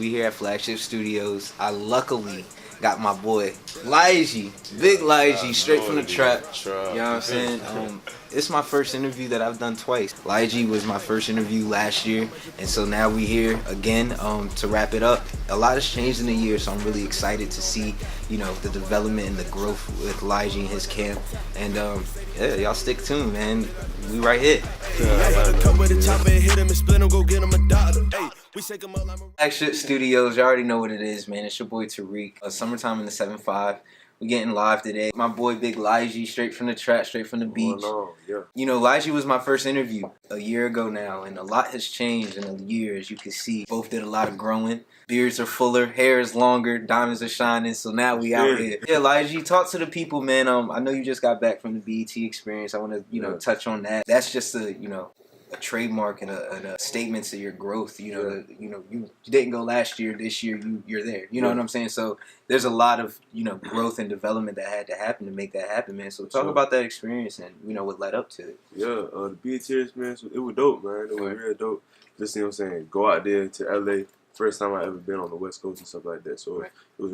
We here at Flagship Studios. I luckily got my boy Ligiee, big Ligiee, straight from the trap. You know what I'm saying? It's my first interview that I've done twice. Ligiee was my first interview last year, and so now we here again to wrap it up. A lot has changed in a year, so I'm really excited to see, you know, the development and the growth with Ligiee and his camp. And yeah, y'all stick tuned, man. We right here. Flagship Studios, you already know what it is, man. It's your boy Tariq. Summertime in the 7-5. We getting live today. My boy Big Ligiee, straight from the trap, straight from the beach. Yeah. You know, Ligiee was my first interview a year ago now, and a lot has changed in a year, as you can see. Both did a lot of growing. Beards are fuller, hair is longer, diamonds are shining, so now we out here. Yeah, Ligiee, talk to the people, man. I know you just got back from the BET experience. I want to, you know, touch on that. That's just a, you know, a trademark and a statement to your growth. You know, you didn't go last year. This year, you're there. You know what I'm saying? So there's a lot of, you know, growth and development that had to happen to make that happen, man. So talk about that experience and, you know, what led up to it. Yeah, the BET experience, it was dope, man. It was real dope. Just, you know what I'm saying, go out there to LA. First time I ever been on the West Coast and stuff like that. So it was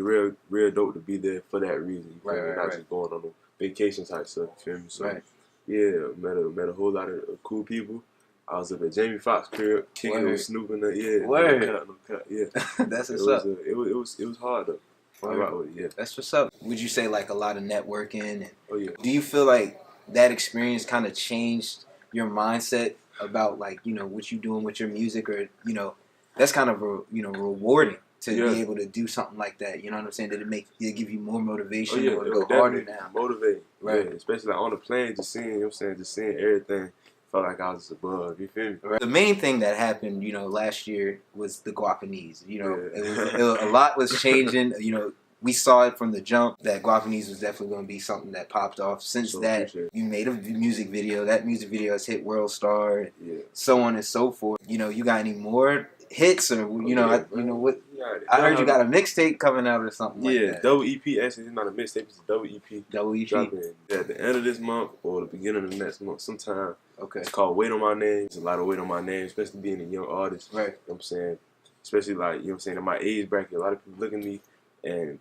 real dope to be there for that reason. You feel me? Not just going on a vacation type stuff. You feel me? So yeah, met a whole lot of cool people. I was at the Jamie Foxx crib, kicking with Snoop in there. Yeah, no cut. Yeah, that's what's up. It was hard though. Yeah, that's what's up. Would you say like a lot of networking? And, yeah. Do you feel like that experience kind of changed your mindset about, like, you know, what you doing with your music, or, you know, that's kind of rewarding to be able to do something like that? You know what I'm saying? Did it give you more motivation to go harder now? Motivate, right? Yeah, especially like on the plane, just seeing, you know what I'm saying, just seeing everything. Felt like I was above, you feel me? Right. The main thing that happened, you know, last year was the Guapanese. You know, a lot was changing. You know, we saw it from the jump that Guapanese was definitely going to be something that popped off. Since that, you made a music video. That music video has hit World Star, so on and so forth. You know, you got any more hits, or you know, you know what? I heard you got a mixtape coming out or something like that. Yeah, double EP. Actually, it's not a mixtape. It's a double EP. Double EP. Dropping at the end of this month or the beginning of the next month, sometime. Okay. It's called Weight on My Name. There's a lot of weight on my name, especially being a young artist. Right. You know what I'm saying? Especially like, you know what I'm saying, in my age bracket, a lot of people look at me and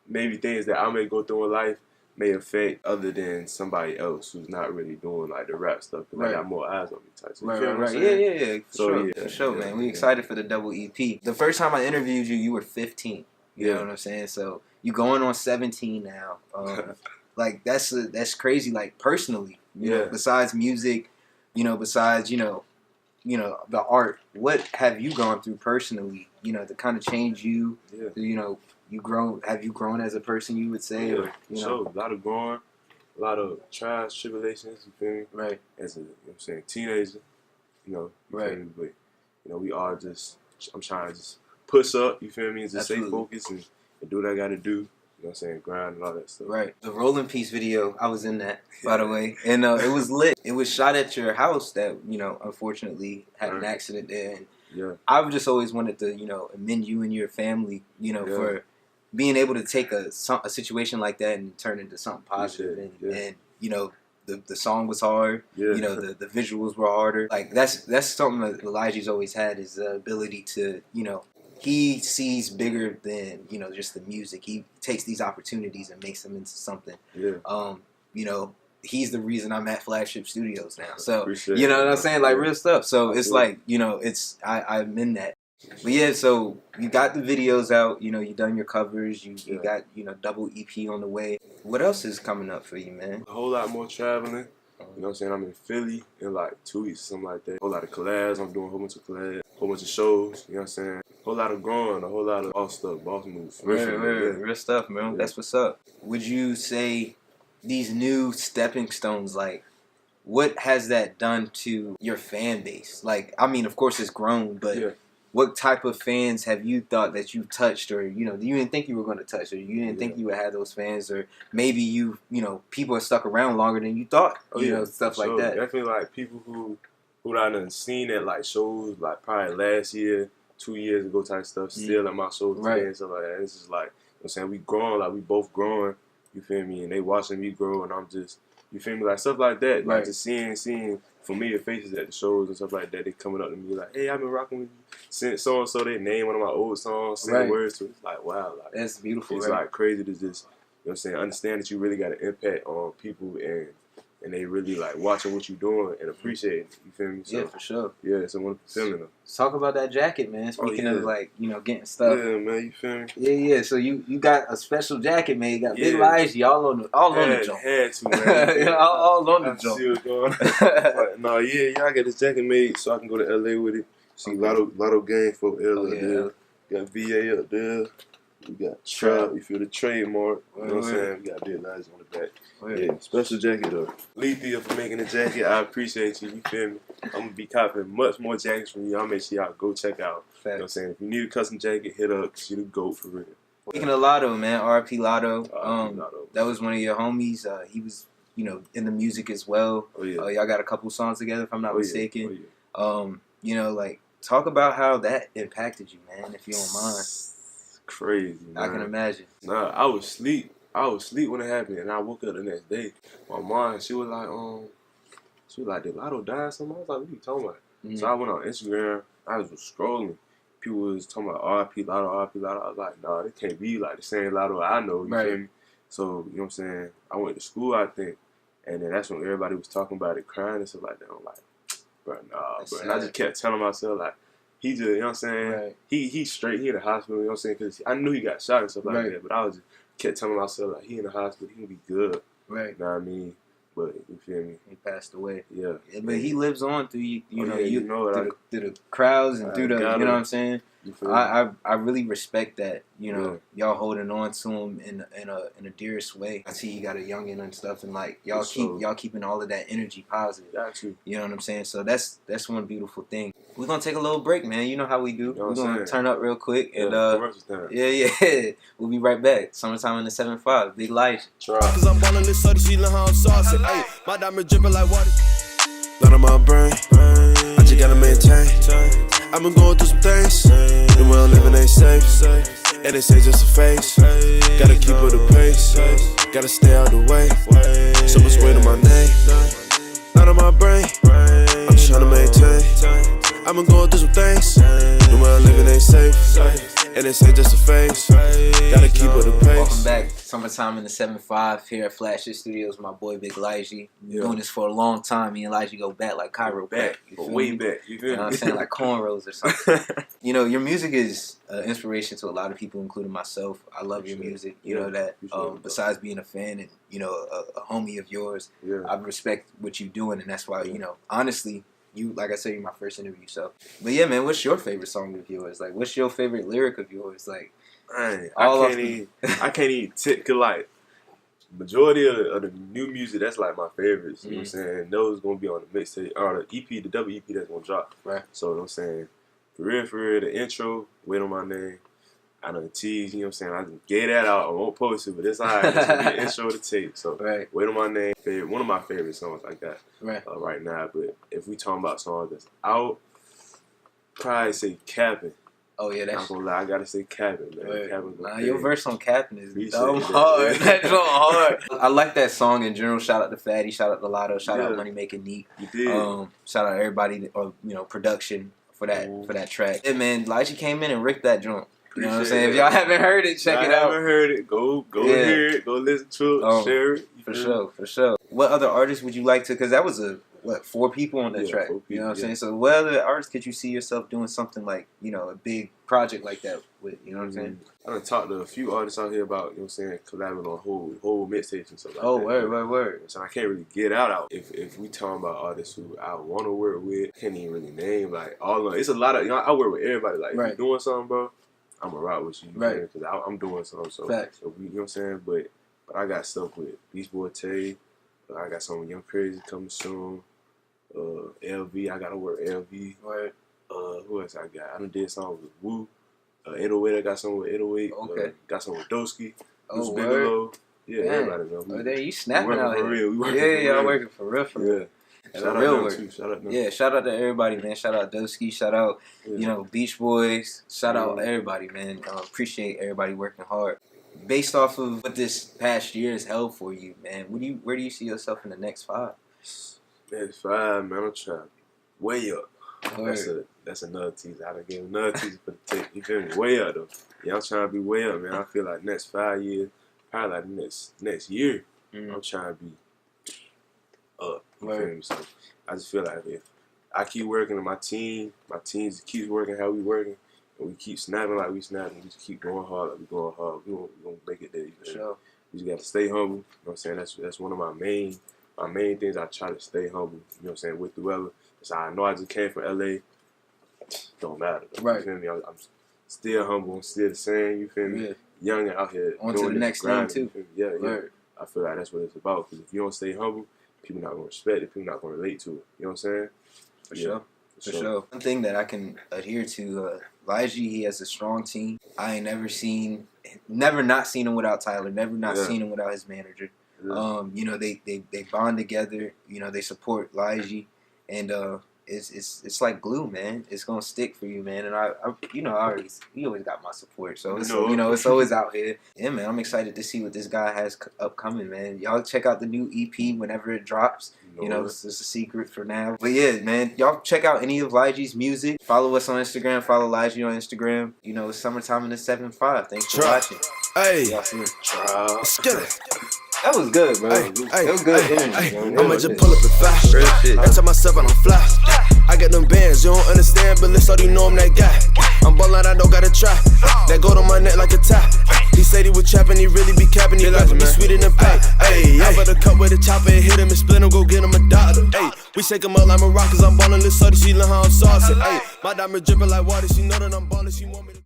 maybe things that I may go through in life may affect other than somebody else who's not really doing like the rap stuff, because I got more eyes on me type. So right. Yeah. For sure, man. We excited for the double EP. The first time I interviewed you, you were 15. You know what I'm saying? So you going on 17 now. Like that's crazy. Like personally, you know, besides music, you know, besides you know the art, what have you gone through personally? You know, to kind of change you. You know. Have you grown as a person, you would say? Or, you know? A lot of growing, a lot of trials, tribulations, you feel me? Right. As a, you know what I'm saying, teenager, you know, you feel me? But, you know, we all just, I'm trying to just push up, you feel me? And just stay focused and do what I got to do. You know what I'm saying? Grind and all that stuff. Right. The Rolling Piece video, I was in that, by the way. And it was lit. It was shot at your house that, you know, unfortunately had an accident there. And I've just always wanted to, you know, commend you and your family, you know, for being able to take a situation like that and turn it into something positive. And you know, the song was hard. You know, the visuals were harder. Like that's something that Ligiee's always had, is the ability to, you know, he sees bigger than, you know, just the music. He takes these opportunities and makes them into something. You know, he's the reason I'm at Flagship Studios now. So you know what I'm saying? Like real stuff. So it's like, you know, it's I'm in that. But yeah, so you got the videos out, you know, you done your covers, you got, you know, double EP on the way. What else is coming up for you, man? A whole lot more traveling. You know what I'm saying? I'm in Philly in like 2 weeks or something like that. A whole lot of collabs. I'm doing a whole bunch of collabs, a whole bunch of shows. You know what I'm saying? A whole lot of growing, a whole lot of boss stuff, boss moves. Real stuff, man. That's what's up. Would you say these new stepping stones, like, what has that done to your fan base? Like, I mean, of course it's grown, but what type of fans have you thought that you touched, or, you know, you didn't think you were going to touch, or you didn't think you would have those fans, or maybe you know, people are stuck around longer than you thought, you know, stuff like that. Definitely, like, people who I done seen at, like, shows, like, probably last year, 2 years ago type stuff, still at my shows today and stuff like that. And it's just like, you know what I'm saying, we growing, like, we both growing, you feel me, and they watching me grow, and I'm just, you feel me, like, stuff like that, like, just seeing familiar faces at the shows and stuff like that. They coming up to me like, "Hey, I've been rocking with you since so and so." They name one of my old songs, sing words to it. It's like, wow, like that's beautiful. It's like crazy to just, you know what I'm saying, understand that you really got an impact on people and they really like watching what you're doing and appreciating it. You feel me? So, yeah, for sure. Yeah, it's a wonderful feeling. Let's talk about that jacket, man. Speaking of like, you know, getting stuff. Yeah, man, you feel me? Yeah. So you got a special jacket, man. You got Big Ligiee all on the jump. Had to, man. all on the jump. See what's going on. Like, no, I got this jacket made so I can go to LA with it. See Lotto gang for LA there. Got VA up there. We got Trap, you feel the trademark, you know what I'm saying? We got Big Ligiee on the back. Yeah, special jacket though. Ligiee for making the jacket. I appreciate you, you feel me? I'm gonna be copying much more jackets from you. I'll make sure y'all go check out. You know what I'm saying? If you need a custom jacket, hit up, she the GOAT for real. Speaking of Lotto, man, RP Lotto. That was one of your homies. He was, you know, in the music as well. Oh yeah. Y'all got a couple songs together, if I'm not mistaken. You know, like, talk about how that impacted you, man, if you don't mind. Crazy, man. I can imagine. Nah, I was asleep when it happened, and I woke up the next day. My mom, she was like, did Lotto die or something? I was like, what are you talking about? So I went on Instagram. I was scrolling. People was talking about RP Lotto, RP Lotto. I was like, nah, it can't be like the same Lotto I know. You feel me? So, you know what I'm saying? I went to school, I think, and then that's when everybody was talking about it, crying and stuff like that. I'm like, bro, nah, bro. And I just kept telling myself, like, he just, you know what I'm saying? He's straight. He in the hospital, you know what I'm saying? Because I knew he got shot and stuff like that. But I was just kept telling myself, like, he in the hospital. He can be good. You know what I mean? But you feel me? He passed away. Yeah. But he lives on through you know, through the crowds and through the, you know what I'm saying? I really respect that, you know, y'all holding on to him in a dearest way. I see you got a youngin and stuff, and like y'all keeping all of that energy positive. You know what I'm saying? So that's one beautiful thing. We're gonna take a little break, man. You know how we do. We're gonna turn up real quick and we'll be right back. Summertime in the 7-5. Big Ligiee. Cause I'm ballin' this shorty, she learn how I'm saucy. Ay, my diamond drippin' like water. Blood on my brain, I just gotta maintain. I've been going through some things, the way I'm living ain't safe. And they say just a face, gotta keep up the pace, gotta stay out the way. So much weight on my name, not on my brain, I'm tryna maintain. I've been going through some things, the way I'm living ain't safe. And they say just a phase, gotta keep up the pace. Welcome back. Summertime in the 7-5 here at Flagship Studios. My boy Big Ligiee. Doing this for a long time. Me and Ligiee go back like Cairo. Way back. You know what I'm saying? Like cornrows or something. You know, your music is inspiration to a lot of people, including myself. I love your music. You know that. Besides being a fan and, you know, a homie of yours, I respect what you're doing. And that's why, you know, honestly, you, like I said, you're my first interview, so. But yeah, man, what's your favorite song of yours? Like, what's your favorite lyric of yours? Like, I can't even cause like, majority of the new music, that's like my favorites. You know what I'm saying? Those gonna be on the mixtape, or the EP, the double EP that's gonna drop. So, you know what I'm saying? For real, the intro, Wait on My Name, I done tease, you know what I'm saying? I just gave that out, I won't post it, but it's alright. It's gonna be an intro to tape. So, Wait on My Name, one of my favorite songs I got right now. But if we talking about songs that's out, probably say Capping. Oh yeah, that's. I'm gonna lie, I gotta say Capping, man. Nah, your verse on Capping is dumb hard. That's so hard. I like that song in general. Shout out to Fatty, shout out to Lotto, shout out Money Making Neat. You did. Shout out everybody, or you know, production for that track. Yeah, man, Ligiee came in and ripped that joint. You know what I'm saying? If y'all haven't heard it, check it out. Haven't heard it, go hear it, go listen to it, share it. For sure. What other artists would you like to? Because that was 4 people on that track. You know what I'm saying? So what other artists could you see yourself doing something like, you know, a big project like that with? You know what I'm saying? I done talked to a few artists out here about, you know what I'm saying, collabing on whole mixtapes and stuff like that. Oh, word. So I can't really get out. If we talking about artists who I want to work with, I can't even really name like all of them. It's a lot of, you know, I work with everybody. Like, if you're doing something, bro, I'm gonna rock with you, because I'm doing something. So, we, you know what I'm saying? But I got stuff with Beach Boy Tay. I got some Young Crazy coming soon. LV, I gotta work LV. Who else I got? I done did something with Woo. 808, I got something with 808. Got something with Doski. Word. Yeah, everybody know. Oh, there you snapping out here. We working for real. Y'all working for real. Yeah. Shout out to them. Yeah, shout out to everybody, man. Shout out Doski. Shout out, you know, Beach Boys. Shout out everybody, man. Appreciate everybody working hard. Based off of what this past year has held for you, man, where do you see yourself in the next 5? Next 5, man, I'm trying way up. That's another teaser. I done gave another teaser for the tape. You feel me? Way up though. Yeah, I'm trying to be way up, man. I feel like next 5 years, probably like next year, I'm trying to be up. You feel me? So I just feel like if I keep working and my team keeps working how we working, and we keep snapping like we snapping, we just keep going hard like we going hard, we gonna make it there. Sure. We just got to stay humble. You know what I'm saying? That's one of my main things. I try to stay humble. You know what I'm saying? With whoever. So I know I just came from LA. Don't matter. Though. Right. You feel me? I'm still humble. I'm still the same. You feel me? Yeah. Young and out here. On to the next thing too. Yeah. I feel like that's what it's about. Because if you don't stay humble, people not gonna respect it. People not gonna relate to it. You know what I'm saying? For sure. One thing that I can adhere to, Ligiee, he has a strong team. I ain't never not seen him without Tyler. Never not seen him without his manager. Yeah. You know, they bond together. You know, they support Ligiee, and it's like glue, man. It's gonna stick for you, man. And he always got my support. So it's it's always out here. Yeah, man. I'm excited to see what this guy has upcoming, man. Y'all check out the new EP whenever it drops. You know, it's a secret for now. But yeah, man, y'all check out any of Ligee's music. Follow us on Instagram. Follow Ligiee on Instagram. You know, it's summertime in the 7-5. Thanks for watching. Hey, let's get it. That was good, bro. It was good energy. I'ma just pull up and flash. I tell myself I don't fly. I got them bands, you don't understand, but let's already know I'm that guy. I'm ballin', I don't gotta try. That gold on my neck like a tie. He said he was trapping, he really be capping. He like to be sweeter than pie. Ayy, I better cut with a chopper and hit him and split him, go get him a doctor. Ayy, we shake him up like Moroccans, I'm ballin', let's see how I'm saucy. Ayy, my diamond drippin' like water, she know that I'm ballin', she want me to